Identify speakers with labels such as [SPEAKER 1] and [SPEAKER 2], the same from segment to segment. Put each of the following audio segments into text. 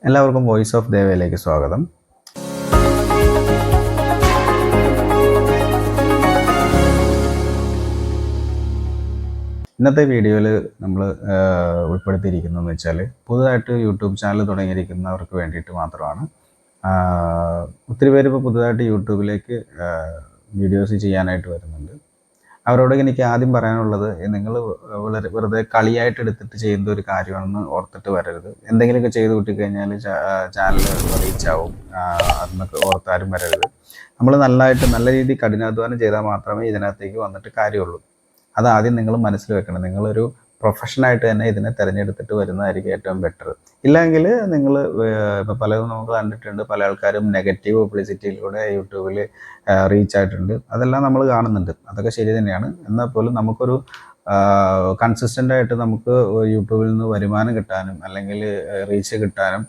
[SPEAKER 1] എല്ലാവർക്കും voice of ദേവയിലേക്ക് സ്വാഗതം. ഇന്നത്തെ വീഡിയോയിൽ നമ്മൾ ഉൾപ്പെടുത്തിയിരിക്കുന്നതെന്ന് വെച്ചാൽ പുതുതായിട്ട് യൂട്യൂബ് ചാനൽ തുടങ്ങിയിരിക്കുന്നവർക്ക് വേണ്ടിയിട്ട് മാത്രമാണ്. ഒത്തിരി പേര് ഇപ്പോൾ പുതുതായിട്ട് യൂട്യൂബിലേക്ക് വീഡിയോസ് ചെയ്യാനായിട്ട് വരുന്നുണ്ട്. അവരോട് എനിക്ക് ആദ്യം പറയാനുള്ളത്, നിങ്ങൾ വെറുതെ കളിയായിട്ട് എടുത്തിട്ട് ചെയ്യുന്ന ഒരു കാര്യമാണെന്ന് ഓർത്തിട്ട് വരരുത്. എന്തെങ്കിലുമൊക്കെ ചെയ്ത് കിട്ടിക്കഴിഞ്ഞാൽ ചാനൽ റീച്ചാവും അന്നൊക്കെ ഓർത്താരും വരരുത്. നമ്മൾ നല്ല രീതിയിൽ കഠിനാധ്വാനം ചെയ്താൽ മാത്രമേ ഇതിനകത്തേക്ക് വന്നിട്ട് കാര്യമുള്ളൂ. അതാദ്യം നിങ്ങൾ മനസ്സിൽ വെക്കണം. നിങ്ങളൊരു പ്രൊഫഷനായിട്ട് തന്നെ ഇതിനെ തിരഞ്ഞെടുത്തിട്ട് വരുന്നതായിരിക്കും ഏറ്റവും ബെറ്റർ. ഇല്ലെങ്കിൽ നിങ്ങൾ ഇപ്പോൾ പലതും നമുക്ക് കണ്ടിട്ടുണ്ട്, പല ആൾക്കാരും നെഗറ്റീവ് പബ്ലിസിറ്റിയിലൂടെ യൂട്യൂബിൽ റീച്ച് ആയിട്ടുണ്ട്. അതെല്ലാം നമ്മൾ കാണുന്നുണ്ട്, അതൊക്കെ ശരി തന്നെയാണ്. എന്നാൽ പോലും നമുക്കൊരു കൺസിസ്റ്റൻ്റായിട്ട് നമുക്ക് യൂട്യൂബിൽ നിന്ന് വരുമാനം കിട്ടാനും അല്ലെങ്കിൽ റീച്ച് കിട്ടാനും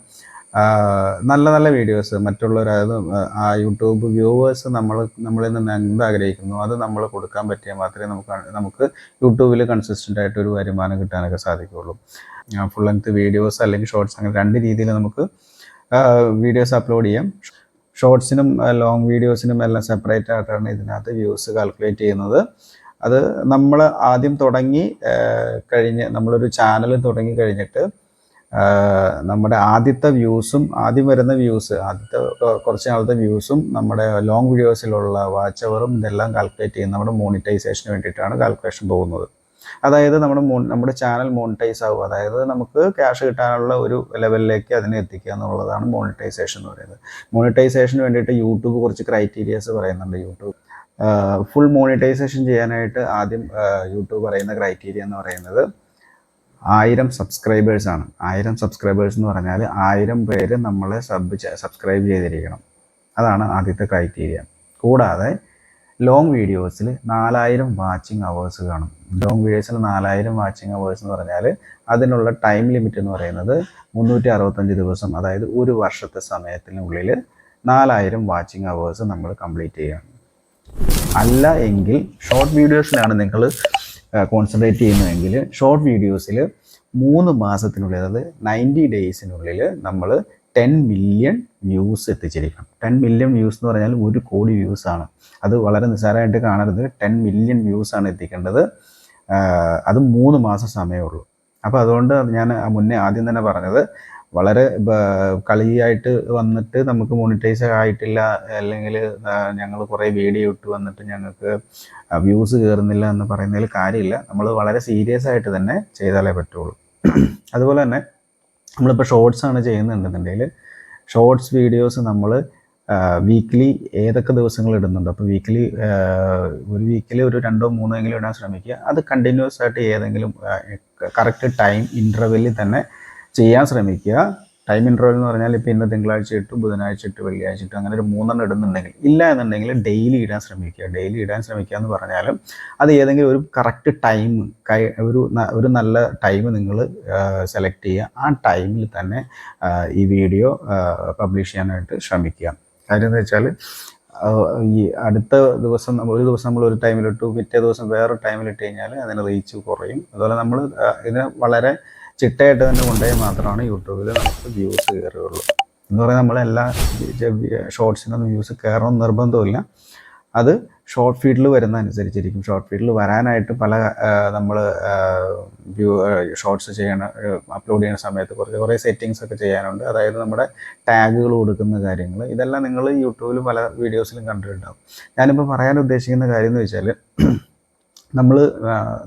[SPEAKER 1] നല്ല വീഡിയോസ് മറ്റുള്ളവർ, അതായത് ആ യൂട്യൂബ് വ്യൂവേഴ്സ് നമ്മളിൽ നിന്ന് എന്താഗ്രഹിക്കുന്നു അത് നമ്മൾ കൊടുക്കാൻ പറ്റിയാൽ മാത്രമേ നമുക്ക് യൂട്യൂബിൽ കൺസിസ്റ്റൻ്റ് ആയിട്ട് ഒരു വരുമാനം കിട്ടാനൊക്കെ സാധിക്കുകയുള്ളൂ. ഫുൾ ലെങ്ത് വീഡിയോസ് അല്ലെങ്കിൽ ഷോർട്സ്, അങ്ങനെ രണ്ട് രീതിയിൽ നമുക്ക് വീഡിയോസ് അപ്ലോഡ് ചെയ്യാം. ഷോർട്സിനും ലോങ് വീഡിയോസിനും എല്ലാം സെപ്പറേറ്റ് ആയിട്ടാണ് ഇതിനകത്ത് വ്യൂസ് കാൽക്കുലേറ്റ് ചെയ്യുന്നത്. അത് നമ്മൾ ആദ്യം നമ്മളൊരു ചാനൽ തുടങ്ങി കഴിഞ്ഞിട്ട് നമ്മുടെ ആദ്യം വരുന്ന വ്യൂസ്, ആദ്യത്തെ കുറച്ച് നാളത്തെ വ്യൂസും നമ്മുടെ ലോങ് വീഡിയോസിലുള്ള വാച്ച് അവറും ഇതെല്ലാം കാൽക്കുലേറ്റ് ചെയ്യുന്നത് നമ്മുടെ മോണിറ്റൈസേഷന് വേണ്ടിയിട്ടാണ് കാൽക്കുലേഷൻ പോകുന്നത്. അതായത് നമ്മുടെ ചാനൽ മോണിറ്റൈസ് ആവുക, അതായത് നമുക്ക് ക്യാഷ് കിട്ടാനുള്ള ഒരു ലെവലിലേക്ക് അതിനെ എത്തിക്കുക എന്നുള്ളതാണ് മോണിറ്റൈസേഷൻ എന്ന് പറയുന്നത്. മോണിറ്റൈസേഷന് വേണ്ടിയിട്ട് യൂട്യൂബ് കുറച്ച് ക്രൈറ്റീരിയാസ് പറയുന്നുണ്ട്. യൂട്യൂബ് ഫുൾ മോണിറ്റൈസേഷൻ ചെയ്യാനായിട്ട് ആദ്യം യൂട്യൂബ് പറയുന്ന ക്രൈറ്റീരിയ എന്ന് പറയുന്നത് 1000 സബ്സ്ക്രൈബേഴ്സാണ്. 1000 സബ്സ്ക്രൈബേഴ്സ് എന്ന് പറഞ്ഞാൽ 1000 പേര് നമ്മളെ സബ്സ്ക്രൈബ് ചെയ്തിരിക്കണം. അതാണ് ആദ്യത്തെ ക്രൈറ്റീരിയ. കൂടാതെ ലോങ് വീഡിയോസിൽ 4000 വാച്ചിങ് അവേഴ്സ് കാണും. ലോങ് വീഡിയോസിൽ 4000 വാച്ചിങ് അവേഴ്സ് എന്ന് പറഞ്ഞാൽ അതിനുള്ള ടൈം ലിമിറ്റ് എന്ന് പറയുന്നത് 365 ദിവസം, അതായത് ഒരു വർഷത്തെ സമയത്തിനുള്ളിൽ 4000 വാച്ചിങ് അവേഴ്സ് നമ്മൾ കംപ്ലീറ്റ് ചെയ്യണം. അല്ല എങ്കിൽ ഷോർട്ട് വീഡിയോസിലാണ് നിങ്ങൾ കോൺസെൻട്രേറ്റ് ചെയ്യുന്നതെങ്കിൽ ഷോർട്ട് വീഡിയോസിൽ 3 മാസത്തിനുള്ളിൽ, അതായത് 90 ഡേയ്സിനുള്ളിൽ നമ്മൾ 10 മില്യൺ വ്യൂസ് എത്തിച്ചിരിക്കണം. 10 മില്യൺ വ്യൂസ് എന്ന് പറഞ്ഞാൽ 1 കോടി വ്യൂസാണ്. അത് വളരെ നിസ്സാരമായിട്ട് കാണരുത്. 10 മില്യൺ വ്യൂസാണ് എത്തിക്കേണ്ടത്. അത് 3 മാസം സമയമുള്ളൂ. അപ്പോൾ അതുകൊണ്ട് ഞാൻ ആദ്യം തന്നെ പറഞ്ഞത്, വളരെ കളിയായിട്ട് വന്നിട്ട് നമുക്ക് മോണിറ്റൈസ് ആയിട്ടില്ല, അല്ലെങ്കിൽ ഞങ്ങൾ കുറേ വീഡിയോ ഇട്ട് വന്നിട്ട് ഞങ്ങൾക്ക് വ്യൂസ് കയറുന്നില്ല എന്ന് പറയുന്നതിൽ കാര്യമില്ല. നമ്മൾ വളരെ സീരിയസ് ആയിട്ട് തന്നെ ചെയ്താലേ പറ്റുള്ളൂ. അതുപോലെ തന്നെ നമ്മളിപ്പോൾ ഷോർട്സാണ് ചെയ്യുന്നുണ്ടെന്നുണ്ടെങ്കിൽ ഷോർട്സ് വീഡിയോസ് നമ്മൾ വീക്ക്ലി ഏതൊക്കെ ദിവസങ്ങൾ ഇടുന്നുണ്ട്, അപ്പോൾ ഒരു വീക്കിൽ ഒരു 2-3 എങ്കിലും ഇടാൻ ശ്രമിക്കുക. അത് കണ്ടിന്യൂസ് ആയിട്ട് ഏതെങ്കിലും കറക്റ്റ് ടൈം ഇൻ്റർവെല്ലിൽ തന്നെ ചെയ്യാൻ ശ്രമിക്കുക. ടൈം ഇൻ്റർവെൽ എന്ന് പറഞ്ഞാൽ ഇപ്പോൾ ഇന്ന് തിങ്കളാഴ്ച ഇട്ടു, ബുധനാഴ്ച ഇട്ടു, വെള്ളിയാഴ്ച ഇട്ടു, അങ്ങനെ ഒരു 3 ഇടുന്നുണ്ടെങ്കിൽ, ഇല്ല എന്നുണ്ടെങ്കിൽ ഡെയിലി ഇടാൻ ശ്രമിക്കുക. ഡെയിലി ഇടാൻ ശ്രമിക്കുക എന്ന് പറഞ്ഞാലും അത് ഏതെങ്കിലും ഒരു കറക്റ്റ് ടൈം, ഒരു നല്ല ടൈം നിങ്ങൾ സെലക്ട് ചെയ്യുക. ആ ടൈമിൽ തന്നെ ഈ വീഡിയോ പബ്ലിഷ് ചെയ്യാനായിട്ട് ശ്രമിക്കുക. കാര്യം എന്ന് വെച്ചാൽ ഈ അടുത്ത ദിവസം ഒരു ദിവസം നമ്മൾ ഒരു ടൈമിലിട്ടു, പിറ്റേ ദിവസം വേറൊരു ടൈമിലിട്ട് കഴിഞ്ഞാൽ അതിന് റീച്ച് കുറയും. അതുപോലെ നമ്മൾ ഇതിനെ വളരെ ചിട്ടയായിട്ട് തന്നെ കൊണ്ടുപോയി മാത്രമാണ് യൂട്യൂബിൽ നമുക്ക് വ്യൂസ് കയറുകയുള്ളൂ. എന്ന് പറയുന്നത് നമ്മളെല്ലാ ഷോർട്സിനൊന്നും വ്യൂസ് കയറണമെന്ന് നിർബന്ധമില്ല. അത് ഷോർട്ട് ഫീഡിൽ വരുന്ന അനുസരിച്ചിരിക്കും. ഷോർട്ട് ഫീഡിൽ വരാനായിട്ട് നമ്മൾ ഷോർട്സ് അപ്ലോഡ് ചെയ്യുന്ന സമയത്ത് കുറേ സെറ്റിങ്സ് ഒക്കെ ചെയ്യാനുണ്ട്. അതായത് നമ്മുടെ ടാഗുകൾ കൊടുക്കുന്ന കാര്യങ്ങൾ, ഇതെല്ലാം നിങ്ങൾ യൂട്യൂബിൽ പല വീഡിയോസിലും കണ്ടിട്ടുണ്ടാകും. ഞാനിപ്പോൾ പറയാൻ ഉദ്ദേശിക്കുന്ന കാര്യം എന്ന് വെച്ചാൽ, നമ്മൾ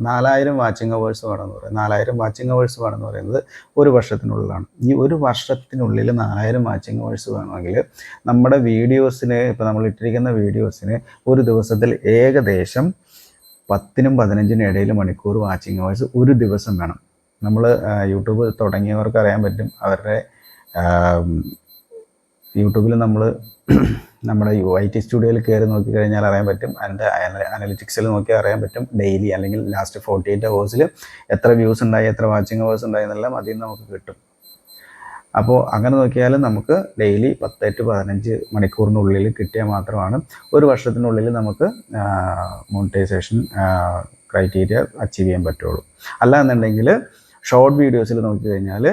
[SPEAKER 1] 4000 വാച്ചിങ് അവേഴ്സ് വേണമെന്ന് പറയുന്നത്, 4000 വാച്ചിങ് അവേഴ്സ് വേണമെന്ന് പറയുന്നത് ഒരു വർഷത്തിനുള്ളിലാണ്. ഈ ഒരു വർഷത്തിനുള്ളിൽ 4000 വാച്ചിങ് അവേഴ്സ് വേണമെങ്കിൽ നമ്മുടെ വീഡിയോസിന്, ഇപ്പോൾ നമ്മൾ ഇട്ടിരിക്കുന്ന വീഡിയോസിന് ഒരു ദിവസത്തിൽ ഏകദേശം 10-നും 15-നും ഇടയിൽ മണിക്കൂർ വാച്ചിങ് അവേഴ്സ് ഒരു ദിവസം വേണം. നമ്മൾ യൂട്യൂബ് തുടങ്ങിയവർക്ക് അറിയാൻ പറ്റും, അവരുടെ യൂട്യൂബിൽ നമ്മുടെ IT സ്റ്റുഡിയോയിൽ കയറി നോക്കിക്കഴിഞ്ഞാൽ അറിയാൻ പറ്റും. അതിൻ്റെ അനലിറ്റിക്സിൽ നോക്കിയാൽ അറിയാൻ പറ്റും ഡെയിലി അല്ലെങ്കിൽ ലാസ്റ്റ് 48 അവേഴ്സിൽ എത്ര വ്യൂസ് ഉണ്ടായി, എത്ര വാച്ചിങ് അവേഴ്സ് ഉണ്ടായി എന്നെല്ലാം അതിൽ നിന്ന് നമുക്ക് കിട്ടും. അപ്പോൾ അങ്ങനെ നോക്കിയാൽ നമുക്ക് ഡെയിലി 10-15 മണിക്കൂറിനുള്ളിൽ കിട്ടിയാൽ മാത്രമാണ് ഒരു വർഷത്തിനുള്ളിൽ നമുക്ക് മോണിറ്റൈസേഷൻ ക്രൈറ്റീരിയ അച്ചീവ് ചെയ്യാൻ പറ്റുള്ളൂ. അല്ല എന്നുണ്ടെങ്കിൽ ഷോർട്ട് വീഡിയോസിൽ നോക്കിക്കഴിഞ്ഞാൽ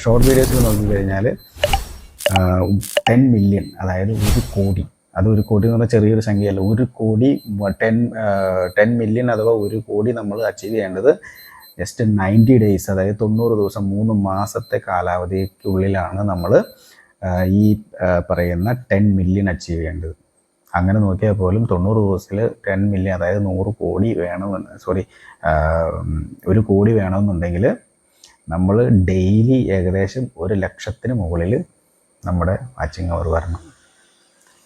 [SPEAKER 1] ഷോർട്ട് വീഡിയോസിൽ നോക്കിക്കഴിഞ്ഞാൽ 10 മില്യൺ, അതായത് 1 കോടി. അത് 1 കോടി എന്ന് പറഞ്ഞാൽ ചെറിയൊരു സംഖ്യയല്ല. 1 കോടി 10 മില്യൺ അഥവാ 1 കോടി നമ്മൾ അച്ചീവ് ചെയ്യേണ്ടത് ജസ്റ്റ് 90 ഡേയ്സ്, അതായത് 90 ദിവസം, 3 മാസത്തെ കാലാവധിക്കുള്ളിലാണ് നമ്മൾ ഈ പറയുന്ന 10 മില്യൺ അച്ചീവ് ചെയ്യേണ്ടത്. അങ്ങനെ നോക്കിയാൽ പോലും 90 ദിവസത്തിൽ 10 മില്യൺ, അതായത് 100 കോടി വേണമെന്ന് 1 കോടി വേണമെന്നുണ്ടെങ്കിൽ നമ്മൾ ഡെയിലി ഏകദേശം 1 ലക്ഷത്തിന് മുകളിൽ നമ്മുടെ വാച്ചിങ് അവർ വരണം.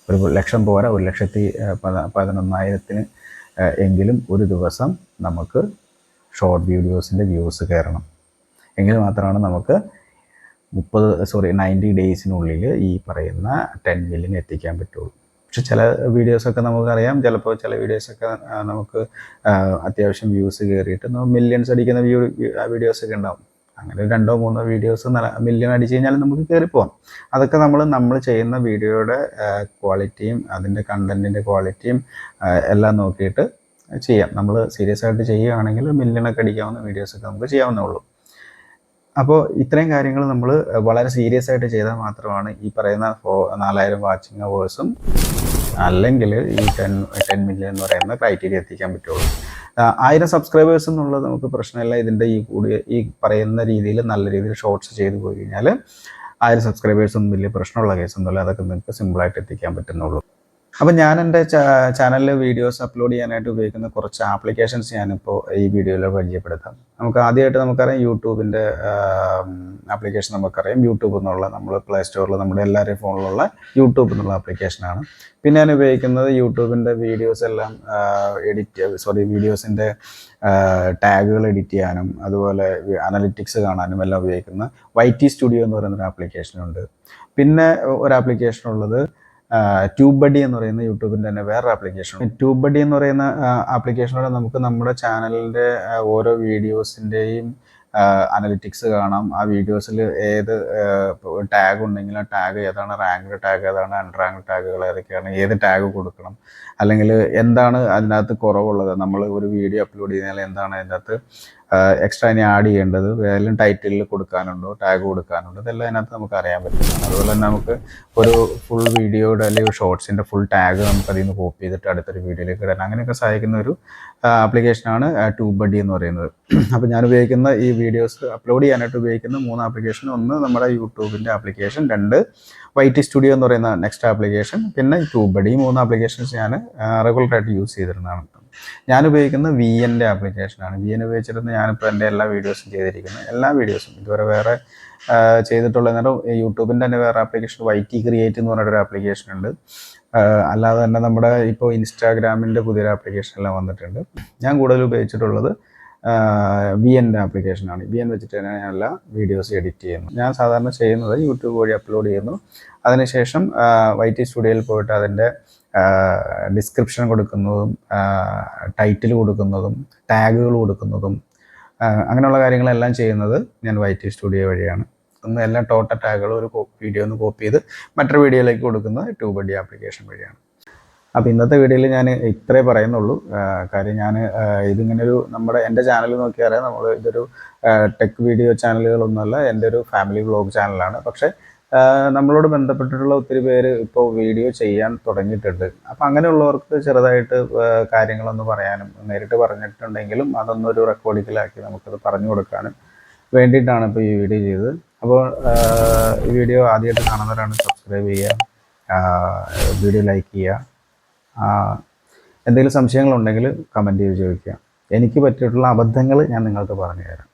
[SPEAKER 1] 1 ലക്ഷം പോരാ, 1,11,000 എങ്കിലും ഒരു ദിവസം നമുക്ക് ഷോർട്ട് വീഡിയോസിൻ്റെ വ്യൂസ് കയറണം. എങ്കിൽ മാത്രമാണ് നമുക്ക് 90 ഡേയ്സിനുള്ളിൽ ഈ പറയുന്ന 10 മില്യൺ എത്തിക്കാൻ പറ്റുള്ളൂ. പക്ഷെ ചില വീഡിയോസൊക്കെ നമുക്കറിയാം, ചിലപ്പോൾ ചില വീഡിയോസൊക്കെ നമുക്ക് അത്യാവശ്യം വ്യൂസ് കയറിയിട്ട് മില്യൺസ് അടിക്കുന്ന വീഡിയോസൊക്കെ ഉണ്ടാവും. അങ്ങനെ 2-3 വീഡിയോസ് മില്യൺ അടിച്ച് കഴിഞ്ഞാൽ നമുക്ക് കയറിപ്പോവാം. അതൊക്കെ നമ്മൾ ചെയ്യുന്ന വീഡിയോയുടെ ക്വാളിറ്റിയും അതിൻ്റെ കണ്ടൻറ്റിൻ്റെ ക്വാളിറ്റിയും എല്ലാം നോക്കിയിട്ട് ചെയ്യാം. നമ്മൾ സീരിയസ് ആയിട്ട് ചെയ്യുകയാണെങ്കിൽ മില്യണൊക്കെ അടിക്കാവുന്ന വീഡിയോസൊക്കെ നമുക്ക് ചെയ്യാവുന്നേ. അപ്പോൾ ഇത്രയും കാര്യങ്ങൾ നമ്മൾ വളരെ സീരിയസ് ആയിട്ട് ചെയ്താൽ മാത്രമാണ് ഈ പറയുന്ന 4000 വാച്ചിങ് അവേഴ്സും അല്ലെങ്കിൽ ഈ 10 മില്യൺ എന്ന് പറയുന്ന ക്രൈറ്റീരിയ എത്തിക്കാൻ പറ്റുള്ളൂ. 1000 സബ്സ്ക്രൈബേഴ്സ് എന്നുള്ളത് നമുക്ക് പ്രശ്നമില്ല. ഇതിൻ്റെ ഈ പറയുന്ന രീതിയിൽ നല്ല രീതിയിൽ ഷോർട്സ് ചെയ്ത് പോയി കഴിഞ്ഞാൽ 1000 സബ്സ്ക്രൈബേഴ്സൊന്നും വലിയ പ്രശ്നമുള്ള കേസൊന്നുമില്ല. അതൊക്കെ നിങ്ങൾക്ക് സിമ്പിളായിട്ട് എത്തിക്കാൻ പറ്റുന്നുള്ളൂ. അപ്പം ഞാൻ എൻ്റെ ചാനലിൽ വീഡിയോസ് അപ്ലോഡ് ചെയ്യാനായിട്ട് ഉപയോഗിക്കുന്ന കുറച്ച് ആപ്ലിക്കേഷൻസ് ഞാനിപ്പോൾ ഈ വീഡിയോയിൽ പരിചയപ്പെടുത്താം. നമുക്ക് ആദ്യമായിട്ട് നമുക്കറിയാം യൂട്യൂബിൻ്റെ ആപ്ലിക്കേഷൻ. നമുക്കറിയാം യൂട്യൂബ് എന്നുള്ള നമ്മൾ പ്ലേ സ്റ്റോറിൽ നമ്മുടെ എല്ലാവരുടെയും ഫോണിലുള്ള യൂട്യൂബ് എന്നുള്ള ആപ്ലിക്കേഷനാണ്. പിന്നെ ഞാൻ ഉപയോഗിക്കുന്നത് യൂട്യൂബിൻ്റെ വീഡിയോസിൻ്റെ ടാഗുകൾ എഡിറ്റ് ചെയ്യാനും അതുപോലെ അനലിറ്റിക്സ് കാണാനും എല്ലാം ഉപയോഗിക്കുന്ന YT സ്റ്റുഡിയോ എന്ന് പറയുന്നൊരു ആപ്ലിക്കേഷനുണ്ട്. പിന്നെ ഒരു ആപ്ലിക്കേഷൻ ഉള്ളത് TubeBuddy എന്ന് പറയുന്ന യൂട്യൂബിൻ്റെ തന്നെ വേറൊരു ആപ്ലിക്കേഷൻ. TubeBuddy എന്ന് പറയുന്ന ആപ്ലിക്കേഷനോടെ നമുക്ക് നമ്മുടെ ചാനലിൻ്റെ ഓരോ വീഡിയോസിൻ്റെയും അനലിറ്റിക്സ് കാണാം. ആ വീഡിയോസിൽ ഏത് ടാഗ് ഉണ്ടെങ്കിൽ ആ ടാഗ് ഏതാണ്, റാങ്ക്ഡ് ടാഗ് ഏതാണ്, അൺറാങ്ക്ഡ് ടാഗുകൾ ഏതൊക്കെയാണ്, ഏത് ടാഗ് കൊടുക്കണം, അല്ലെങ്കിൽ എന്താണ് അതിനകത്ത് കുറവുള്ളത്, നമ്മൾ ഒരു വീഡിയോ അപ്ലോഡ് ചെയ്താൽ എന്താണ് അതിനകത്ത് എക്സ്ട്രാ ഇനി ആഡ് ചെയ്യേണ്ടത്, ഏതെങ്കിലും ടൈറ്റിലിൽ കൊടുക്കാനുണ്ടോ, ടാഗ് കൊടുക്കാനുണ്ടോ, ഇതെല്ലാം അതിനകത്ത് നമുക്ക് അറിയാൻ പറ്റുന്നതാണ്. അതുപോലെ തന്നെ നമുക്ക് ഒരു ഫുൾ വീഡിയോയുടെ അല്ലെങ്കിൽ ഷോർട്സിൻ്റെ ഫുൾ ടാഗ് നമുക്ക് അതിൽ നിന്ന് കോപ്പി ചെയ്തിട്ട് അടുത്തൊരു വീഡിയോയിലേക്ക് ഇടാൻ അങ്ങനെയൊക്കെ സഹായിക്കുന്ന ഒരു ആപ്ലിക്കേഷനാണ് TubeBuddy എന്ന് പറയുന്നത്. അപ്പോൾ ഞാൻ ഉപയോഗിക്കുന്ന ഈ വീഡിയോസ് അപ്ലോഡ് ചെയ്യാനായിട്ട് ഉപയോഗിക്കുന്ന 3 ആപ്ലിക്കേഷൻ: ഒന്ന് നമ്മുടെ യൂട്യൂബിൻ്റെ ആപ്ലിക്കേഷൻ, 2 YT സ്റ്റുഡിയോ എന്ന് പറയുന്ന നെക്സ്റ്റ് ആപ്ലിക്കേഷൻ, പിന്നെ TubeBuddy. ഈ 3 ആപ്ലിക്കേഷൻസ് ഞാൻ റെഗുലറായിട്ട് യൂസ് ചെയ്തിരുന്നതാണ്. ഞാൻ ഉപയോഗിക്കുന്ന VNൻ്റെ ആപ്ലിക്കേഷനാണ്. VN ഉപയോഗിച്ചിരുന്ന ഞാനിപ്പോൾ എൻ്റെ എല്ലാ വീഡിയോസും ചെയ്തിരിക്കുന്നത്, എല്ലാ വീഡിയോസും ഇതുവരെ വേറെ ചെയ്തിട്ടുള്ള യൂട്യൂബിൻ്റെ തന്നെ വേറെ ആപ്ലിക്കേഷൻ YT ക്രിയേറ്റ് എന്ന് പറഞ്ഞൊരു ആപ്ലിക്കേഷൻ ഉണ്ട്. അല്ലാതെ തന്നെ നമ്മുടെ ഇപ്പോൾ ഇൻസ്റ്റാഗ്രാമിൻ്റെ പുതിയൊരു ആപ്ലിക്കേഷനെല്ലാം വന്നിട്ടുണ്ട്. ഞാൻ കൂടുതൽ ഉപയോഗിച്ചിട്ടുള്ളത് VNൻ്റെ ആപ്ലിക്കേഷനാണ്. VN വെച്ചിട്ട് തന്നെ ഞാൻ എല്ലാ വീഡിയോസ് എഡിറ്റ് ചെയ്യുന്നു. ഞാൻ സാധാരണ ചെയ്യുന്നത് യൂട്യൂബ് വഴി അപ്ലോഡ് ചെയ്യുന്നു. അതിനുശേഷം YT സ്റ്റുഡിയോയിൽ പോയിട്ട് അതിൻ്റെ ഡിസ്ക്രിപ്ഷൻ കൊടുക്കുന്നതും ടൈറ്റിൽ കൊടുക്കുന്നതും ടാഗുകൾ കൊടുക്കുന്നതും അങ്ങനെയുള്ള കാര്യങ്ങളെല്ലാം ചെയ്യുന്നത് ഞാൻ YT സ്റ്റുഡിയോ വഴിയാണ്. എല്ലാ ടോട്ടൽ ടാഗുകളും ഒരു വീഡിയോ ഒന്ന് കോപ്പി ചെയ്ത് മറ്റൊരു വീഡിയോയിലേക്ക് കൊടുക്കുന്നത് TubeBuddy ആപ്ലിക്കേഷൻ വഴിയാണ്. അപ്പോൾ ഇന്നത്തെ വീഡിയോയിൽ ഞാൻ ഇത്രേ പറയുന്നുള്ളൂ. കാര്യം ഞാൻ ഇതിങ്ങനൊരു എൻ്റെ ചാനൽ നോക്കിയാൽ ഇതൊരു ടെക് വീഡിയോ ചാനലുകളൊന്നുമല്ല, എൻ്റെ ഒരു ഫാമിലി വ്ളോഗ് ചാനലാണ്. പക്ഷേ നമ്മളോട് ബന്ധപ്പെട്ടിട്ടുള്ള ഒത്തിരി പേര് ഇപ്പോൾ വീഡിയോ ചെയ്യാൻ തുടങ്ങിയിട്ടുണ്ട്. അപ്പോൾ അങ്ങനെയുള്ളവർക്ക് ചെറുതായിട്ട് കാര്യങ്ങളൊന്ന് പറയാനും നേരിട്ട് പറഞ്ഞിട്ടുണ്ടെങ്കിലും അതൊന്നൊരു റെക്കോർഡിങ്ങിലാക്കി നമുക്കത് പറഞ്ഞു കൊടുക്കാനും വേണ്ടിയിട്ടാണ് ഇപ്പോൾ ഈ വീഡിയോ ചെയ്തത്. അപ്പോൾ ഈ വീഡിയോ ആദ്യമായിട്ട് കാണുന്നവരാണ് സബ്സ്ക്രൈബ് ചെയ്യുക, വീഡിയോ ലൈക്ക് ചെയ്യുക. എന്തെങ്കിലും സംശയങ്ങളുണ്ടെങ്കിൽ കമൻറ്റ് ചെയ്ത് ചോദിക്കുക. എനിക്ക് പറ്റിയിട്ടുള്ള അബദ്ധങ്ങൾ ഞാൻ നിങ്ങൾക്ക് പറഞ്ഞു തരാം.